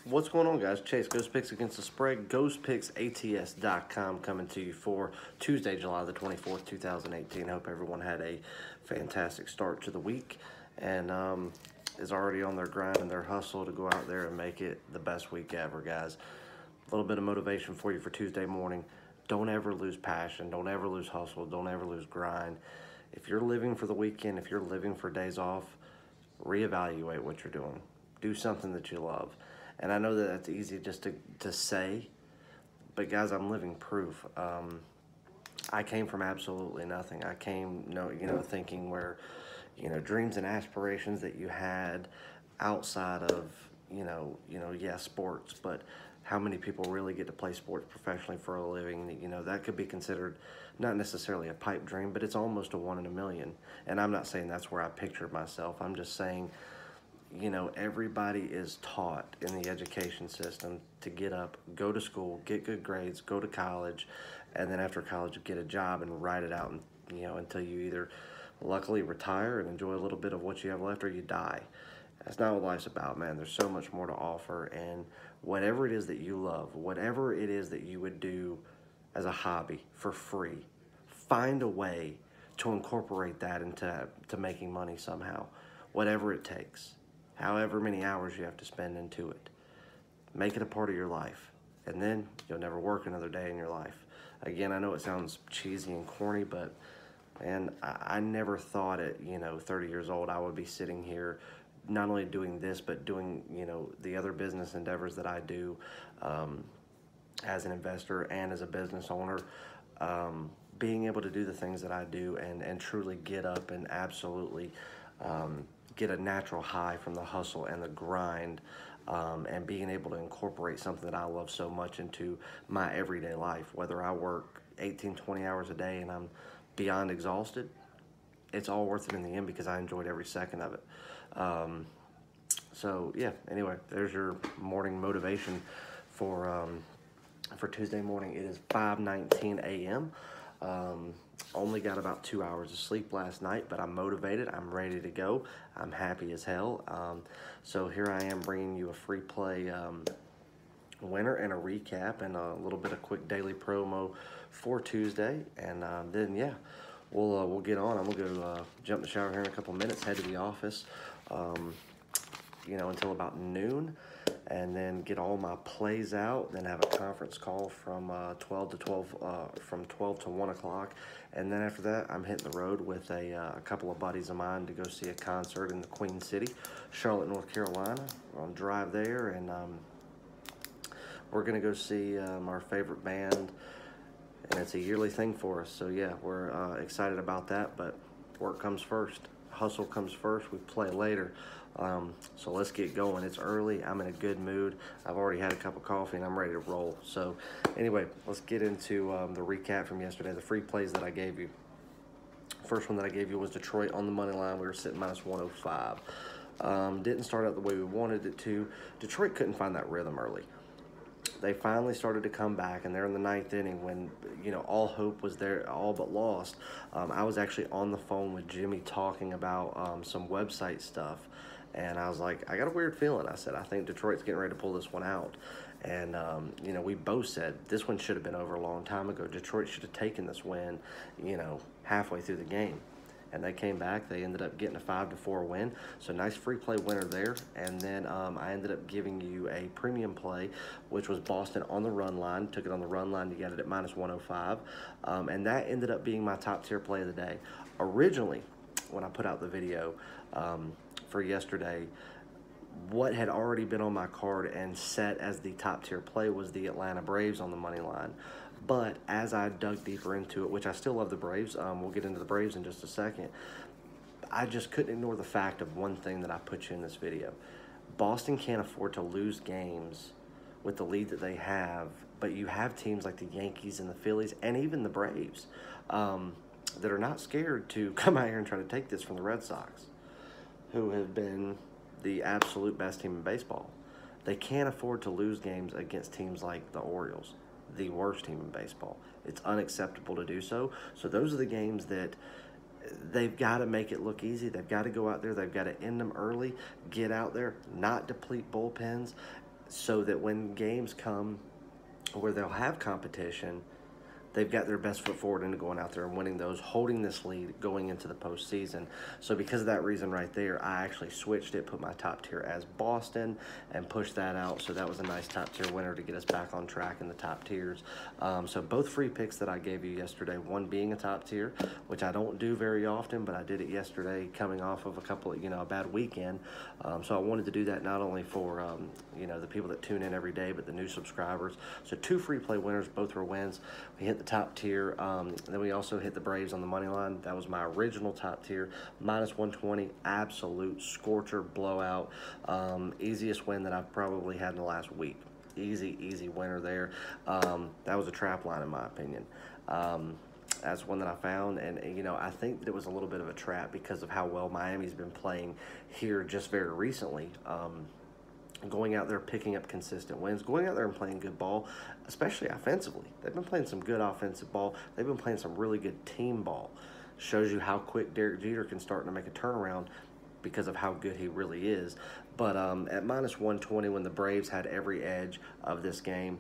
What's going on, guys? Chase, Ghost Picks Against the Spread, GhostPicksATS.com coming to you for Tuesday, July the 24th, 2018. Hope everyone had a fantastic start to the week and is already on their grind and their hustle to go out there and make it the best week ever, guys. A little bit of motivation for you for Tuesday morning. Don't ever lose passion. Don't ever lose hustle. Don't ever lose grind. If you're living for the weekend, if you're living for days off, reevaluate what you're doing. Do something that you love. And I know that that's easy just to say, but guys, I'm living proof. I came from absolutely nothing. I came, thinking where, dreams and aspirations that you had outside of, sports, but how many people really get to play sports professionally for a living? That could be considered not necessarily a pipe dream, but it's almost a 1 in a million. And I'm not saying that's where I pictured myself. I'm just saying, everybody is taught in the education system to get up, go to school, get good grades, go to college, and then after college get a job and ride it out, until you either luckily retire and enjoy a little bit of what you have left or you die. That's not what life's about, man. There's so much more to offer, and whatever it is that you love, whatever it is that you would do as a hobby for free, find a way to incorporate that into making money somehow, whatever it takes. However many hours you have to spend into it. Make it a part of your life, and then you'll never work another day in your life. Again, I know it sounds cheesy and corny, but man, I never thought at 30 years old I would be sitting here not only doing this, but doing the other business endeavors that I do as an investor and as a business owner. Being able to do the things that I do and truly get up and absolutely get a natural high from the hustle and the grind, and being able to incorporate something that I love so much into my everyday life. Whether I work 18, 20 hours a day and I'm beyond exhausted, it's all worth it in the end because I enjoyed every second of it. So yeah, anyway, there's your morning motivation for Tuesday morning. It is 5:19 a.m. Only got about 2 hours of sleep last night, but I'm motivated. I'm ready to go. I'm happy as hell. So here I am bringing you a free play winner and a recap and a little bit of quick daily promo for Tuesday. And then, yeah, we'll get on. I'm going to go jump in the shower here in a couple minutes, head to the office, until about noon. And then get all my plays out, then have a conference call from 12 to 1 o'clock. And then after that, I'm hitting the road with a couple of buddies of mine to go see a concert in the Queen City, Charlotte, North Carolina. We're on drive there, and we're going to go see our favorite band, and it's a yearly thing for us. So, yeah, we're excited about that, but work comes first. Hustle comes first. We play later. So let's get going. It's early. I'm in a good mood. I've already had a cup of coffee and I'm ready to roll. So anyway, let's get into the recap from yesterday, the free plays that I gave you. First one that I gave you was Detroit on the money line. We were sitting minus 105. Didn't start out the way we wanted it to. Detroit couldn't find that rhythm early. They finally started to come back, and they're in the ninth inning when, all hope was there, all but lost. I was actually on the phone with Jimmy talking about some website stuff, and I was like, I got a weird feeling. I said, I think Detroit's getting ready to pull this one out. And, we both said this one should have been over a long time ago. Detroit should have taken this win, halfway through the game. And they came back. They ended up getting a 5-4 win. So nice free play winner there. And then I ended up giving you a premium play, which was Boston on the run line. Took it on the run line to get it at minus 105. And that ended up being my top tier play of the day. Originally, when I put out the video for yesterday, what had already been on my card and set as the top tier play was the Atlanta Braves on the money line. But as I dug deeper into it, which I still love the Braves, we'll get into the Braves in just a second, I just couldn't ignore the fact of one thing that I put you in this video. Boston can't afford to lose games with the lead that they have, but you have teams like the Yankees and the Phillies and even the Braves that are not scared to come out here and try to take this from the Red Sox, who have been the absolute best team in baseball. They can't afford to lose games against teams like the Orioles, the worst team in baseball. It's unacceptable to do so. So those are the games that they've got to make it look easy. They've got to go out there. They've got to end them early, get out there, not deplete bullpens, so that when games come where they'll have competition, they've got their best foot forward into going out there and winning those, holding this lead going into the postseason. So because of that reason right there, I actually switched it, put my top tier as Boston, and pushed that out. So that was a nice top tier winner to get us back on track in the top tiers. So both free picks that I gave you yesterday, one being a top tier, which I don't do very often, but I did it yesterday coming off of a bad weekend. So I wanted to do that not only for, the people that tune in every day, but the new subscribers. So 2 free play winners, both were wins. We hit the top tier. Then we also hit the Braves on the money line. That was my original top tier, -120, absolute scorcher blowout. Easiest win that I've probably had in the last week. Easy winner there. That was a trap line in my opinion. That's one that I found, and I think that it was a little bit of a trap because of how well Miami's been playing here just very recently. Going out there picking up consistent wins, going out there and playing good ball, especially offensively. They've been playing some good offensive ball. They've been playing some really good team ball. Shows you how quick Derek Jeter can start to make a turnaround because of how good he really is. But at -120, when the Braves had every edge of this game,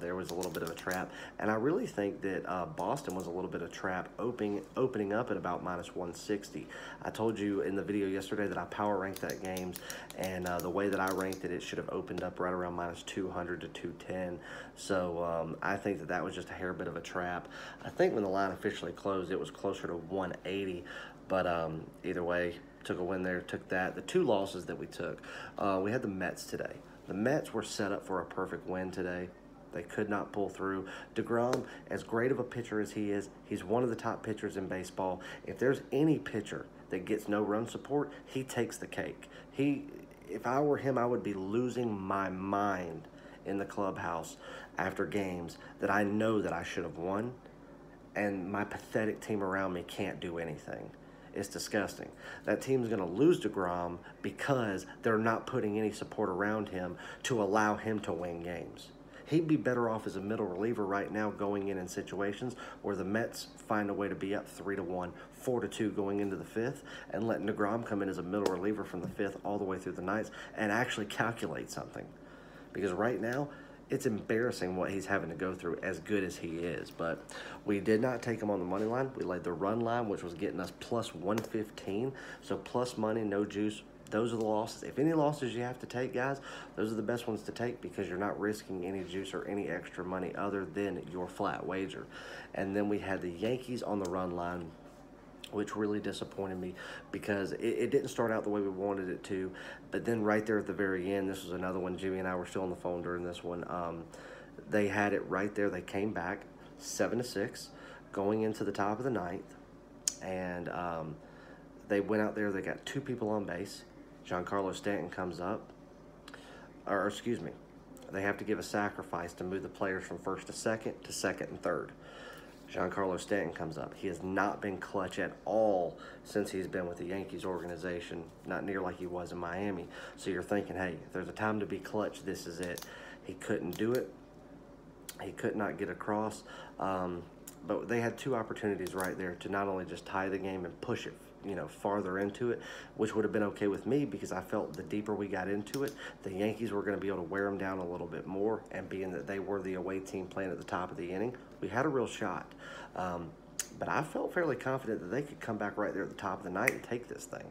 there was a little bit of a trap. And I really think that Boston was a little bit of a trap opening up at about -160. I told you in the video yesterday that I power ranked that games, and the way that I ranked it, it should have opened up right around -200 to 210. So I think that was just a hair bit of a trap. I think when the line officially closed, it was closer to 180. But either way, took a win there, took that. The 2 losses that we took, we had the Mets today. The Mets were set up for a perfect win today. They could not pull through. DeGrom, as great of a pitcher as he is, he's one of the top pitchers in baseball. If there's any pitcher that gets no run support, he takes the cake. If I were him, I would be losing my mind in the clubhouse after games that I know that I should have won, and my pathetic team around me can't do anything. It's disgusting. That team's going to lose DeGrom because they're not putting any support around him to allow him to win games. He'd be better off as a middle reliever right now going in situations where the Mets find a way to be up 3-1, 4-2 going into the 5th, and letting DeGrom come in as a middle reliever from the 5th all the way through the 9th and actually calculate something. Because right now, it's embarrassing what he's having to go through, as good as he is. But we did not take him on the money line. We laid the run line, which was getting us +115. So plus money, no juice. Those are the losses. If any losses you have to take, guys, those are the best ones to take because you're not risking any juice or any extra money other than your flat wager. And then we had the Yankees on the run line, which really disappointed me because it didn't start out the way we wanted it to. But then right there at the very end, this was another one. Jimmy and I were still on the phone during this one. They had it right there. They came back 7-6 going into the top of the 9th. And they went out there. They got 2 people on base. Giancarlo Stanton comes up. Or, excuse me. They have to give a sacrifice to move the players from first to second and third. Giancarlo Stanton comes up. He has not been clutch at all since he's been with the Yankees organization, not near like he was in Miami. So you're thinking, hey, if there's a time to be clutch, this is it. He couldn't do it. He could not get across. But they had 2 opportunities right there to not only just tie the game and push it, farther into it, which would have been okay with me because I felt the deeper we got into it, the Yankees were going to be able to wear them down a little bit more, and being that they were the away team playing at the top of the inning, we had a real shot. But I felt fairly confident that they could come back right there at the top of the night and take this thing.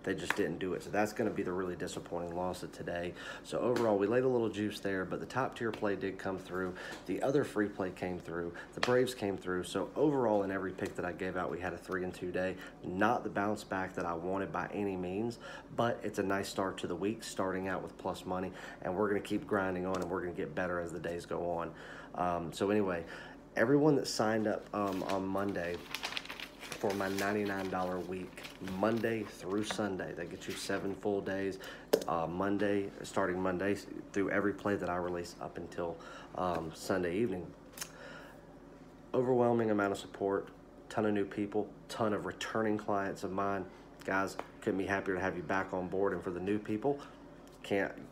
They just didn't do it. So that's going to be the really disappointing loss of today. So overall, we laid a little juice there, but the top tier play did come through. The other free play came through. The Braves came through. So overall, in every pick that I gave out, we had a 3-2 day. Not the bounce back that I wanted by any means, but it's a nice start to the week, starting out with plus money, and we're going to keep grinding on, and we're going to get better as the days go on. So anyway, everyone that signed up on Monday for my $99 week, Monday through Sunday. They get you 7 full days, starting Monday through every play that I release up until Sunday evening. Overwhelming amount of support, ton of new people, ton of returning clients of mine. Guys, couldn't be happier to have you back on board. And for the new people,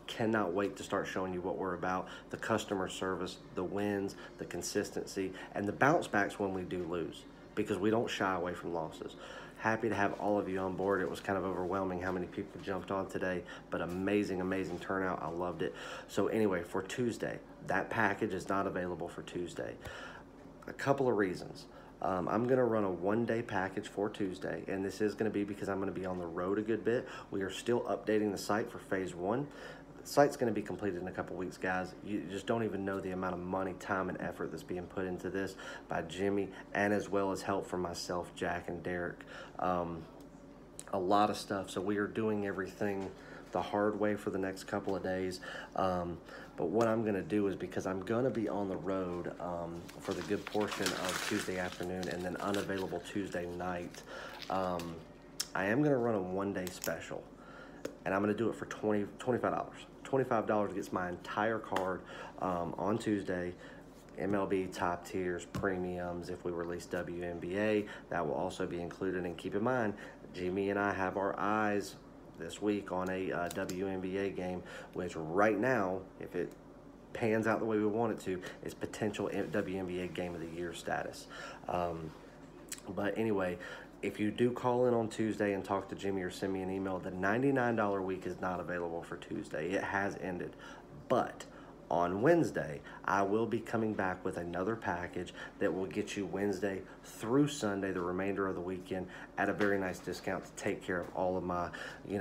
cannot wait to start showing you what we're about. The customer service, the wins, the consistency, and the bounce backs when we do lose, because we don't shy away from losses. happy to have all of you on board. It was kind of overwhelming how many people jumped on today, but amazing turnout. I loved it. So anyway, for Tuesday, that package is not available for Tuesday. A couple of reasons. I'm going to run a one-day package for Tuesday, and this is going to be because I'm going to be on the road a good bit. We are still updating the site for phase 1. The site's going to be completed in a couple weeks, guys. You just don't even know the amount of money, time, and effort that's being put into this by Jimmy, and as well as help from myself, Jack, and Derek. A lot of stuff. So we are doing everything the hard way for the next couple of days. But what I'm going to do is, because I'm going to be on the road for the good portion of Tuesday afternoon and then unavailable Tuesday night, I am going to run a one-day special. And I'm going to do it for $25. $25 gets my entire card on Tuesday. MLB, top tiers, premiums. If we release WNBA, that will also be included. And keep in mind, Jimmy and I have our eyes this week on a WNBA game, which right now, if it pans out the way we want it to, is potential WNBA Game of the Year status. But anyway, if you do call in on Tuesday and talk to Jimmy or send me an email, the $99 week is not available for Tuesday. It has ended. But on Wednesday, I will be coming back with another package that will get you Wednesday through Sunday, the remainder of the weekend, at a very nice discount to take care of all of my,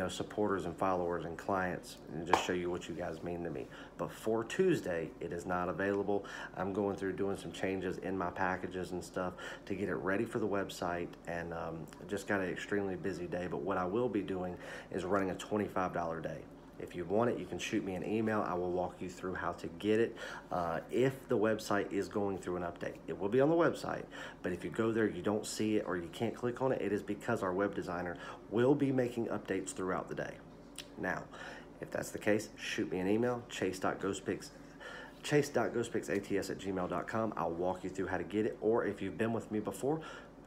supporters and followers and clients, and just show you what you guys mean to me. But for Tuesday, it is not available. I'm going through doing some changes in my packages and stuff to get it ready for the website, and just got an extremely busy day. But what I will be doing is running a $25 day. If you want it, you can shoot me an email. I will walk you through how to get it. If the website is going through an update, it will be on the website. But if you go there, you don't see it, or you can't click on it, it is because our web designer will be making updates throughout the day. Now, if that's the case, shoot me an email, chase.ghostpixats@gmail.com. I'll walk you through how to get it. Or if you've been with me before,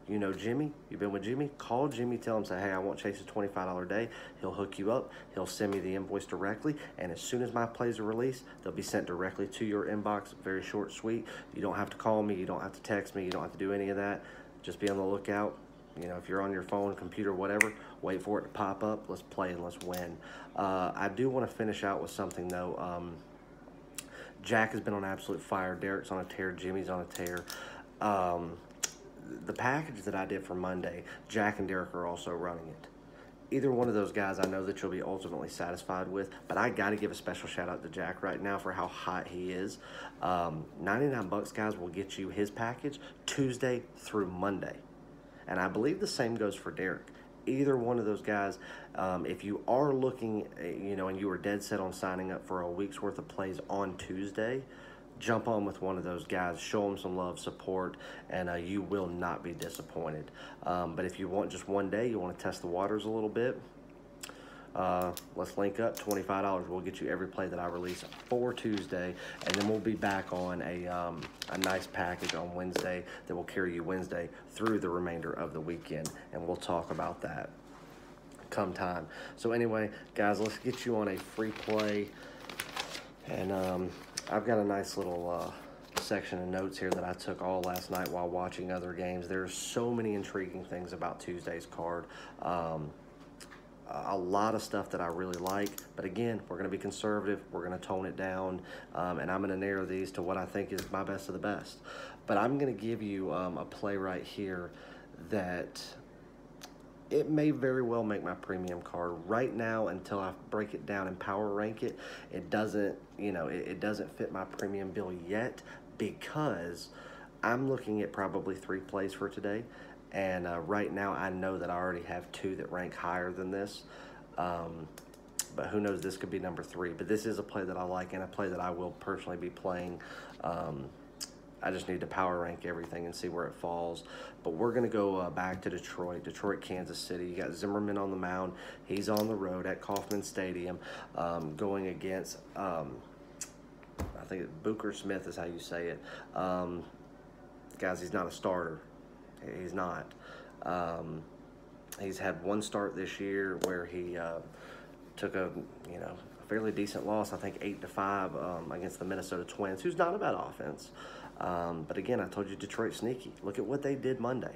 you know Jimmy, you've been with Jimmy, call Jimmy, tell him, say, hey, I want Chase's $25 day. He'll hook you up. He'll send me the invoice directly, and as soon as my plays are released, they'll be sent directly to your inbox. Very short, sweet. You don't have to call me. You don't have to text me. You don't have to do any of that. Just be on the lookout. If you're on your phone, computer, whatever, wait for it to pop up. Let's play and let's win. I do want to finish out with something, though. Jack has been on absolute fire. Derek's on a tear. Jimmy's on a tear. The package that I did for Monday, Jack and Derek are also running it. Either one of those guys I know that you'll be ultimately satisfied with, but I got to give a special shout out to Jack right now for how hot he is. 99 bucks, guys, will get you his package Tuesday through Monday. And I believe the same goes for Derek. Either one of those guys, if you are looking, and you are dead set on signing up for a week's worth of plays on Tuesday, jump on with one of those guys, show them some love, support, and you will not be disappointed. But if you want just one day, you want to test the waters a little bit, let's link up. $25 will get you every play that I release for Tuesday, and then we'll be back on a nice package on Wednesday that will carry you Wednesday through the remainder of the weekend, and we'll talk about that come time. So anyway, guys, let's get you on a free play, and I've got a nice little section of notes here that I took all last night while watching other games. There's so many intriguing things about Tuesday's card. A lot of stuff that I really like, but again, we're going to be conservative. We're going to tone it down, and I'm going to narrow these to what I think is my best of the best. But I'm going to give you a play right here that it may very well make my premium card. Right now, until I break it down and power rank it, it doesn't, it doesn't fit my premium bill yet, because I'm looking at probably 3 plays for today. And right now, I know that I already have 2 that rank higher than this. But who knows, this could be number 3. But this is a play that I like, and a play that I will personally be playing. I just need to power rank everything and see where it falls. But we're going to go back to Detroit, Kansas City. You got Zimmerman on the mound. He's on the road at Kauffman Stadium, going against, I think Booker Smith is how you say it. Guys, he's not a starter. He's not. He's had 1 start this year where he took a fairly decent loss. I think 8-5 against the Minnesota Twins, who's not a bad offense. But again, I told you Detroit sneaky. Look at what they did Monday.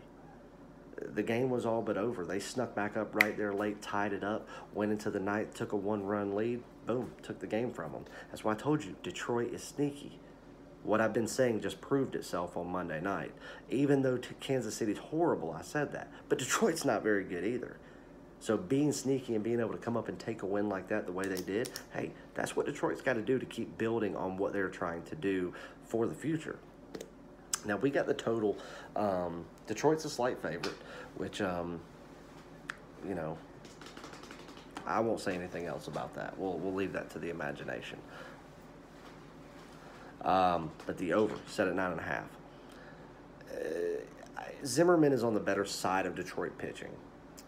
the game was all but over. They snuck back up right there late, tied it up, went into the ninth, took a 1-run lead, boom, took the game from them. That's why I told you, Detroit is sneaky. What I've been saying just proved itself on Monday night. Even though Kansas City's horrible, I said that. But Detroit's not very good either. So being sneaky and being able to come up and take a win like that the way they did, hey, that's what Detroit's got to do to keep building on what they're trying to do for the future. Now, we got the total. Detroit's a slight favorite, which, you know, I won't say anything else about that. We'll leave that to the imagination. But the over, set at 9.5. Zimmerman is on the better side of Detroit pitching.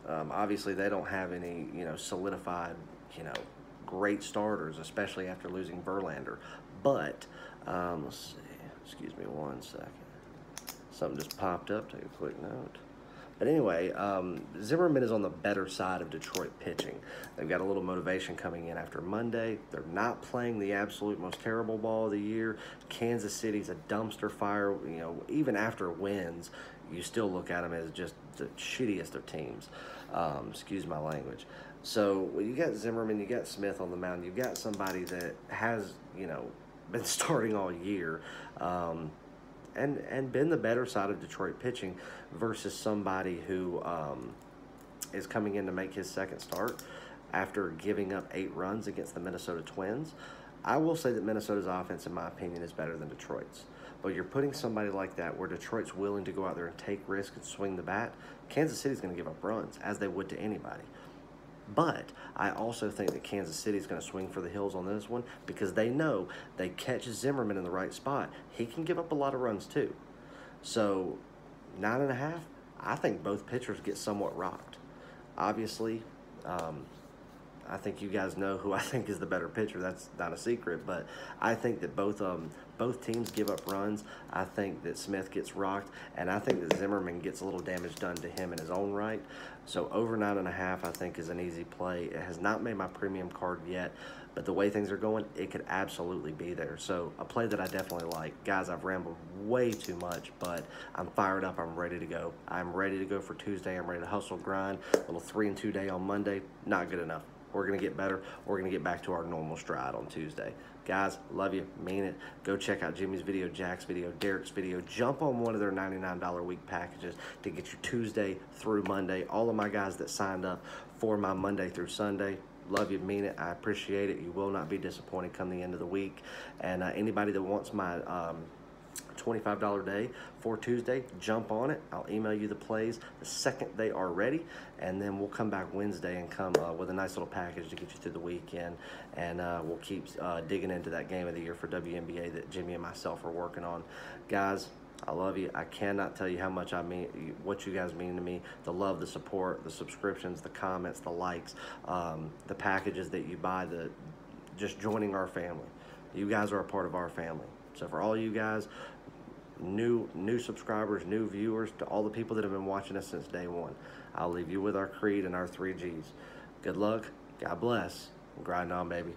Obviously, they don't have any, solidified, great starters, especially after losing Verlander. But, let's see. Excuse me 1 second. Something just popped up. Take a quick note. But anyway, Zimmerman is on the better side of Detroit pitching. They've got a little motivation coming in after Monday. They're not playing the absolute most terrible ball of the year. Kansas City's a dumpster fire. Even after wins, you still look at them as just the shittiest of teams. Excuse my language. So you got Zimmerman, you got Smith on the mound. You've got somebody that has, been starting all year. And been the better side of Detroit pitching versus somebody who is coming in to make his second start after giving up 8 runs against the Minnesota Twins. I will say that Minnesota's offense, in my opinion, is better than Detroit's. But you're putting somebody like that where Detroit's willing to go out there and take risks and swing the bat. Kansas City's going to give up runs, as they would to anybody. But I also think that Kansas City is going to swing for the hills on this one because they know they catch Zimmerman in the right spot. He can give up a lot of runs too. So 9.5, I think both pitchers get somewhat rocked. Obviously, I think you guys know who I think is the better pitcher. That's not a secret, but I think that both teams give up runs. I think that Smith gets rocked, and I think that Zimmerman gets a little damage done to him in his own right. So over 9.5, I think, is an easy play. It has not made my premium card yet, but the way things are going, it could absolutely be there. So a play that I definitely like. Guys, I've rambled way too much, but I'm fired up. I'm ready to go. I'm ready to go for Tuesday. I'm ready to hustle, grind. A little 3-2 day on Monday. Not good enough. We're going to get better. We're going to get back to our normal stride on Tuesday. Guys, love you. Mean it. Go check out Jimmy's video, Jack's video, Derek's video. Jump on one of their $99 a week packages to get you Tuesday through Monday. All of my guys that signed up for my Monday through Sunday, love you, mean it. I appreciate it. You will not be disappointed come the end of the week. And anybody that wants my $25 day for Tuesday, jump on it. I'll email you the plays the second they are ready, and then we'll come back Wednesday and come with a nice little package to get you through the weekend, and we'll keep digging into that game of the year for WNBA that Jimmy and myself are working on. Guys, I love you. I cannot tell you how much I mean, what you guys mean to me. The love, the support, the subscriptions, the comments, the likes, the packages that you buy, just joining our family. You guys are a part of our family. So for all you guys, new subscribers, new viewers, to all the people that have been watching us since day one, I'll leave you with our creed and our 3 Gs. Good luck, God bless, and grind on, baby.